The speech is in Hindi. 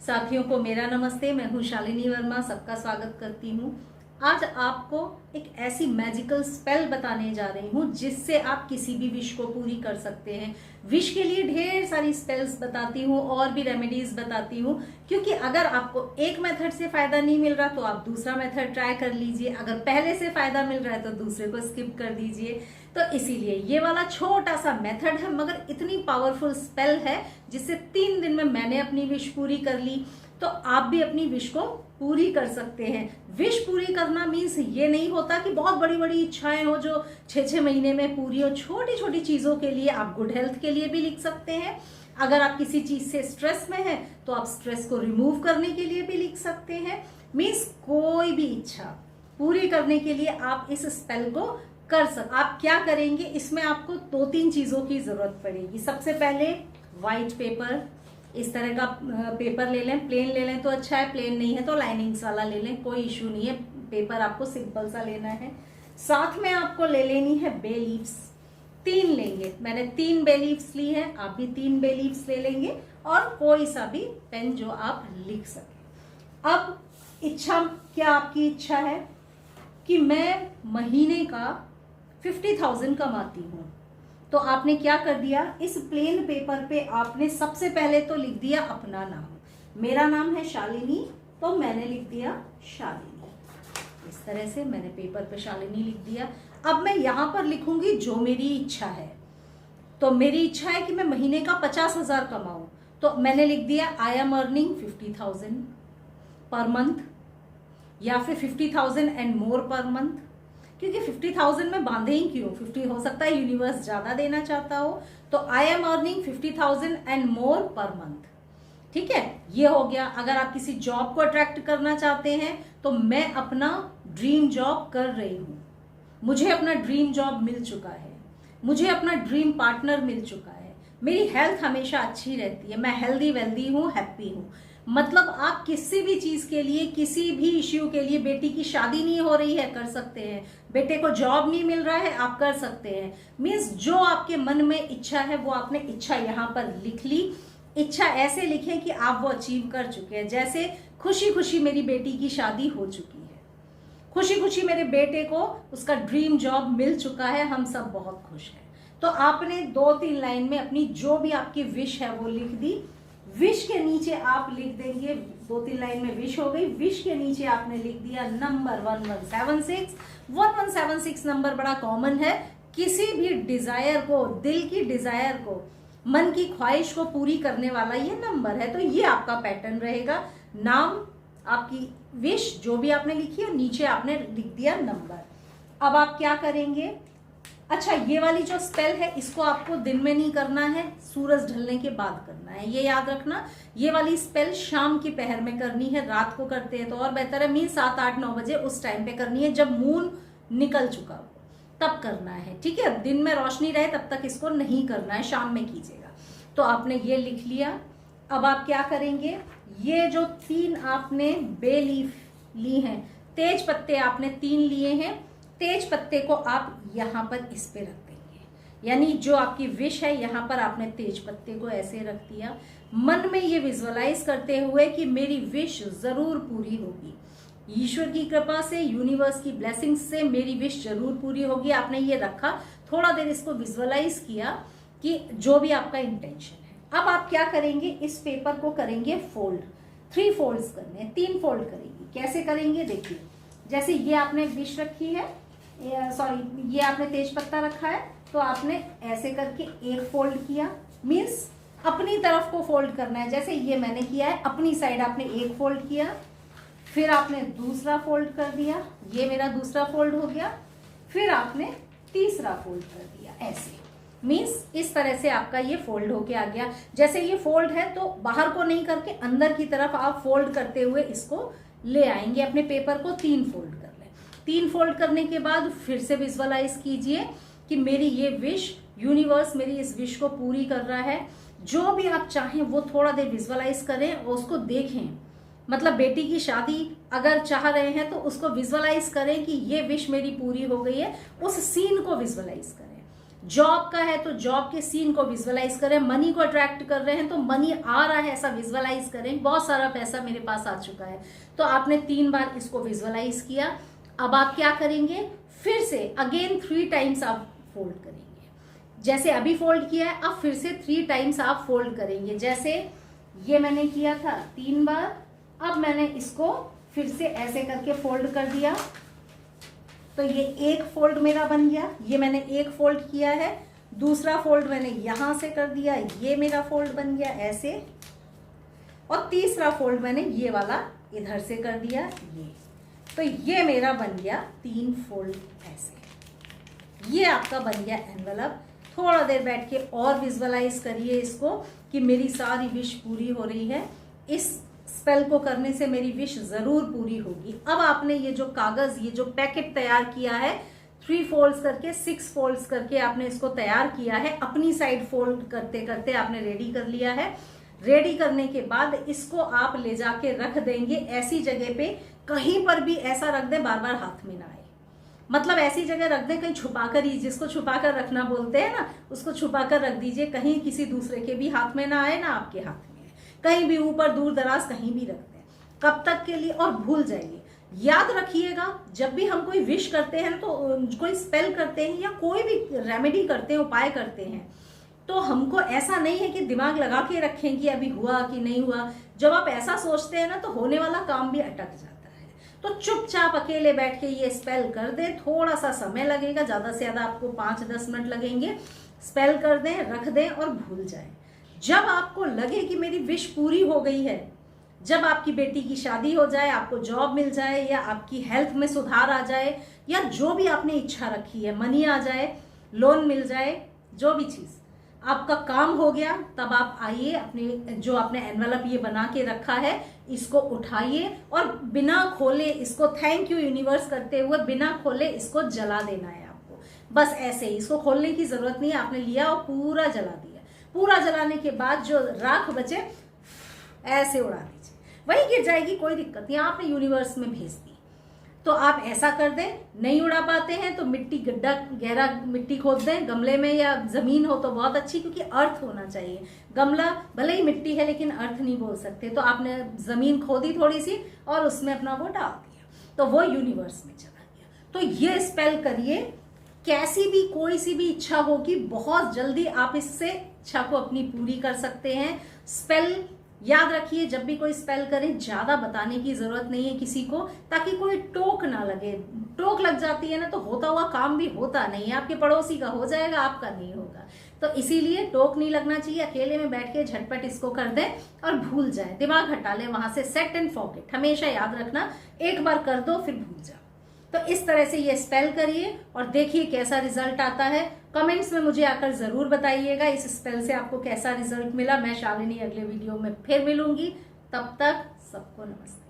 साथियों को मेरा नमस्ते। मैं हूं शालिनी वर्मा, सबका स्वागत करती हूं। आज आपको एक ऐसी मैजिकल स्पेल बताने जा रही हूं जिससे आप किसी भी विश को पूरी कर सकते हैं। विश के लिए ढेर सारी स्पेल्स बताती हूं और भी रेमेडीज बताती हूं, क्योंकि अगर आपको एक मेथड से फायदा नहीं मिल रहा तो आप दूसरा मेथड ट्राई कर लीजिए। अगर पहले से फायदा मिल रहा है तो दूसरे को स्किप कर दीजिए। तो इसीलिए ये वाला छोटा सा मेथड है, मगर इतनी पावरफुल स्पेल है जिससे 3 दिन में मैंने अपनी विश पूरी कर ली। तो आप भी अपनी विश को पूरी कर सकते हैं। विश पूरी करना मीन्स ये नहीं होता कि बहुत बड़ी बड़ी इच्छाएं हो जो 6-6 महीने में पूरी हो। छोटी छोटी चीजों के लिए आप गुड हेल्थ के लिए भी लिख सकते हैं। अगर आप किसी चीज से स्ट्रेस में हैं तो आप स्ट्रेस को रिमूव करने के लिए भी लिख सकते हैं। मीन्स कोई भी इच्छा पूरी करने के लिए आप इस स्पेल को कर सकते। आप क्या करेंगे, इसमें आपको 2-3 चीजों की जरूरत पड़ेगी। सबसे पहले व्हाइट पेपर, इस तरह का पेपर ले लें। प्लेन ले लें तो अच्छा है, प्लेन नहीं है तो लाइनिंग्स वाला ले लें, कोई इश्यू नहीं है। पेपर आपको सिंपल सा लेना है। साथ में आपको ले लेनी है बे लीव्स, 3 लेंगे। मैंने 3 बे लीव्स ली है, आप भी 3 बे लीव्स ले लेंगे और कोई सा भी पेन जो आप लिख सकें। अब इच्छा, क्या आपकी इच्छा है कि मैं महीने का 50,000 कमाती हूँ, तो आपने क्या कर दिया, इस प्लेन पेपर पे आपने सबसे पहले तो लिख दिया अपना नाम। मेरा नाम है शालिनी, तो मैंने लिख दिया शालिनी। इस तरह से मैंने पेपर पे शालिनी लिख दिया। अब मैं यहां पर लिखूंगी जो मेरी इच्छा है। तो मेरी इच्छा है कि मैं महीने का 50,000 कमाऊं, तो मैंने लिख दिया I am earning 50,000 per month, या फिर 50,000 एंड मोर पर मंथ। क्योंकि 50,000 में बांधे ही क्यों, 50 हो सकता है यूनिवर्स ज्यादा देना चाहता हो। तो I am earning 50,000 and more per month. ठीक है, ये हो गया। अगर आप किसी जॉब को अट्रैक्ट करना चाहते हैं तो मैं अपना ड्रीम जॉब कर रही हूं, मुझे अपना ड्रीम जॉब मिल चुका है, मुझे अपना ड्रीम पार्टनर मिल चुका है, मेरी हेल्थ हमेशा अच्छी रहती है, मैं हेल्दी वेल्दी हूं, हैप्पी हूं। मतलब आप किसी भी चीज के लिए, किसी भी इश्यू के लिए, बेटी की शादी नहीं हो रही है कर सकते हैं, बेटे को जॉब नहीं मिल रहा है आप कर सकते हैं। मीन्स जो आपके मन में इच्छा है वो आपने इच्छा यहाँ पर लिख ली। इच्छा ऐसे लिखें कि आप वो अचीव कर चुके हैं। जैसे खुशी खुशी मेरी बेटी की शादी हो चुकी है, खुशी खुशी मेरे बेटे को उसका ड्रीम जॉब मिल चुका है, हम सब बहुत खुश हैं। तो आपने 2-3 लाइन में अपनी जो भी आपकी विश है वो लिख दी। विश के नीचे आप लिख देंगे, 2-3 लाइन में विश हो गई। विश के नीचे आपने लिख दिया नंबर 1176। 1176 नंबर बड़ा कॉमन है, किसी भी डिजायर को, दिल की डिजायर को, मन की ख्वाहिश को पूरी करने वाला ये नंबर है। तो ये आपका पैटर्न रहेगा। नाम, आपकी विश जो भी आपने लिखी और नीचे आपने लिख दिया नंबर। अब आप क्या करेंगे, अच्छा ये वाली जो स्पेल है इसको आपको दिन में नहीं करना है, सूरज ढलने के बाद करना है, ये याद रखना। ये वाली स्पेल शाम की पहर में करनी है, रात को करते हैं तो और बेहतर है। मीन 7-8-9 बजे उस टाइम पे करनी है जब मून निकल चुका हो, तब करना है। ठीक है, दिन में रोशनी रहे तब तक इसको नहीं करना है, शाम में कीजिएगा। तो आपने ये लिख लिया। अब आप क्या करेंगे, ये जो 3 आपने बे लीफ ली हैं, तेज पत्ते आपने 3 लिए हैं, तेज पत्ते को आप यहाँ पर इस पे रख देंगे। यानी जो आपकी विश है यहाँ पर आपने तेज पत्ते को ऐसे रख दिया। मन में ये विजुअलाइज करते हुए कि मेरी विश जरूर पूरी होगी, ईश्वर की कृपा से, यूनिवर्स की ब्लेसिंग से मेरी विश जरूर पूरी होगी। आपने ये रखा, थोड़ा देर इसको विजुअलाइज किया कि जो भी आपका इंटेंशन है। अब आप क्या करेंगे, इस पेपर को करेंगे फोल्ड। 3 फोल्ड्स करने, 3 फोल्ड करेंगे। कैसे करेंगे देखिए, जैसे ये आपने विश रखी है, सॉरी ये आपने तेज पत्ता रखा है, तो आपने ऐसे करके एक फोल्ड किया। मीन्स अपनी तरफ को फोल्ड करना है। जैसे ये मैंने किया है, अपनी साइड आपने एक फोल्ड किया, फिर आपने दूसरा फोल्ड कर दिया, ये मेरा दूसरा फोल्ड हो गया, फिर आपने तीसरा फोल्ड कर दिया। ऐसे मीन्स इस तरह से आपका ये फोल्ड होके आ गया। जैसे ये फोल्ड है तो बाहर को नहीं करके अंदर की तरफ आप फोल्ड करते हुए इसको ले आएंगे। अपने पेपर को 3 फोल्ड कर लें। 3 फोल्ड करने के बाद फिर से विजुअलाइज कीजिए कि मेरी ये विश, यूनिवर्स मेरी इस विश को पूरी कर रहा है। जो भी आप चाहें वो थोड़ा देर विजुअलाइज करें और उसको देखें। मतलब बेटी की शादी अगर चाह रहे हैं तो उसको विजुअलाइज करें कि ये विश मेरी पूरी हो गई है, उस सीन को विजुअलाइज करें। जॉब का है तो जॉब के सीन को विजुअलाइज करें, मनी को अट्रैक्ट कर रहे हैं तो मनी आ रहा है ऐसा विजुअलाइज करें, बहुत सारा पैसा मेरे पास आ चुका है। तो आपने 3 बार इसको विजुअलाइज किया। अब आप क्या करेंगे, फिर से अगेन 3 टाइम्स आप फोल्ड करेंगे। जैसे अभी फोल्ड किया है, अब फिर से 3 टाइम्स आप फोल्ड करेंगे। जैसे ये मैंने किया था 3 बार, अब मैंने इसको फिर से ऐसे करके फोल्ड कर दिया, तो ये एक फोल्ड मेरा बन गया। ये मैंने एक फोल्ड किया है, दूसरा फोल्ड मैंने यहां से कर दिया, ये मेरा फोल्ड बन गया ऐसे, और तीसरा फोल्ड मैंने ये वाला इधर से कर दिया ये, तो ये मेरा बन गया 3 फोल्ड ऐसे। ये आपका बन गया एनवेलप। थोड़ा देर बैठ के और विजुअलाइज करिए इसको कि मेरी सारी विश पूरी हो रही है, इस स्पेल को करने से मेरी विश जरूर पूरी होगी। अब आपने ये जो कागज, ये जो पैकेट तैयार किया है 3 फोल्ड्स करके 6 फोल्ड्स करके आपने इसको तैयार किया है, अपनी साइड फोल्ड करते करते आपने रेडी कर लिया है। रेडी करने के बाद इसको आप ले जाके रख देंगे ऐसी जगह पे, कहीं पर भी ऐसा रख दें बार बार हाथ में ना आए, मतलब ऐसी जगह रख दें कहीं छुपाकर ही, जिसको छुपाकर रखना बोलते हैं ना, उसको छुपाकर रख दीजिए, कहीं किसी दूसरे के भी हाथ में ना आए ना आपके हाथ में, कहीं भी ऊपर दूर दराज कहीं भी रख दें। कब तक के लिए, और भूल जाइए। याद रखिएगा, जब भी हम कोई विश करते हैं तो कोई स्पेल करते हैं या कोई भी रेमेडी करते हैं, उपाय करते हैं, तो हमको ऐसा नहीं है कि दिमाग लगा के रखें कि अभी हुआ कि नहीं हुआ। जब आप ऐसा सोचते हैं ना तो होने वाला काम भी अटक जाता है। तो चुपचाप अकेले बैठ के ये स्पेल कर दें, थोड़ा सा समय लगेगा, ज्यादा से ज्यादा आपको 5-10 मिनट लगेंगे। स्पेल कर दें, रख दें और भूल जाएं। जब आपको लगे कि मेरी विश पूरी हो गई है, जब आपकी बेटी की शादी हो जाए, आपको जॉब मिल जाए, या आपकी हेल्थ में सुधार आ जाए, या जो भी आपने इच्छा रखी है, मनी आ जाए, लोन मिल जाए, जो भी चीज आपका काम हो गया, तब आप आइए, अपने जो आपने एनवेलप ये बना के रखा है इसको उठाइए और बिना खोले इसको थैंक यू यूनिवर्स करते हुए बिना खोले इसको जला देना है आपको। बस ऐसे ही, इसको खोलने की जरूरत नहीं है, आपने लिया और पूरा जला दिया। पूरा जलाने के बाद जो राख बचे ऐसे उड़ा दीजिए, वही गिर जाएगी, कोई दिक्कत नहीं, आपने यूनिवर्स में भेज दी। तो आप ऐसा कर दें। नहीं उड़ा पाते हैं तो मिट्टी, गड्ढा गहरा मिट्टी खोद दें गमले में, या जमीन हो तो बहुत अच्छी, क्योंकि अर्थ होना चाहिए। गमला भले ही मिट्टी है लेकिन अर्थ नहीं बोल सकते, तो आपने जमीन खोदी थोड़ी सी और उसमें अपना वो डाल दिया, तो वो यूनिवर्स में चला गया। तो ये स्पेल करिए, कैसी भी कोई सी भी इच्छा होगी, बहुत जल्दी आप इससे इच्छा को अपनी पूरी कर सकते हैं। स्पेल याद रखिए, जब भी कोई स्पेल करें ज्यादा बताने की जरूरत नहीं है किसी को, ताकि कोई टोक ना लगे। टोक लग जाती है ना तो होता हुआ काम भी होता नहीं है, आपके पड़ोसी का हो जाएगा, आपका नहीं होगा। तो इसीलिए टोक नहीं लगना चाहिए, अकेले में बैठ के झटपट इसको कर दें और भूल जाए, दिमाग हटा लें वहां से। सेट एंड फॉरगेट हमेशा याद रखना, एक बार कर दो फिर भूल जाओ। तो इस तरह से ये स्पेल करिए और देखिए कैसा रिजल्ट आता है। कमेंट्स में मुझे आकर जरूर बताइएगा इस स्पेल से आपको कैसा रिजल्ट मिला। मैं शालिनी अगले वीडियो में फिर मिलूंगी, तब तक सबको नमस्ते।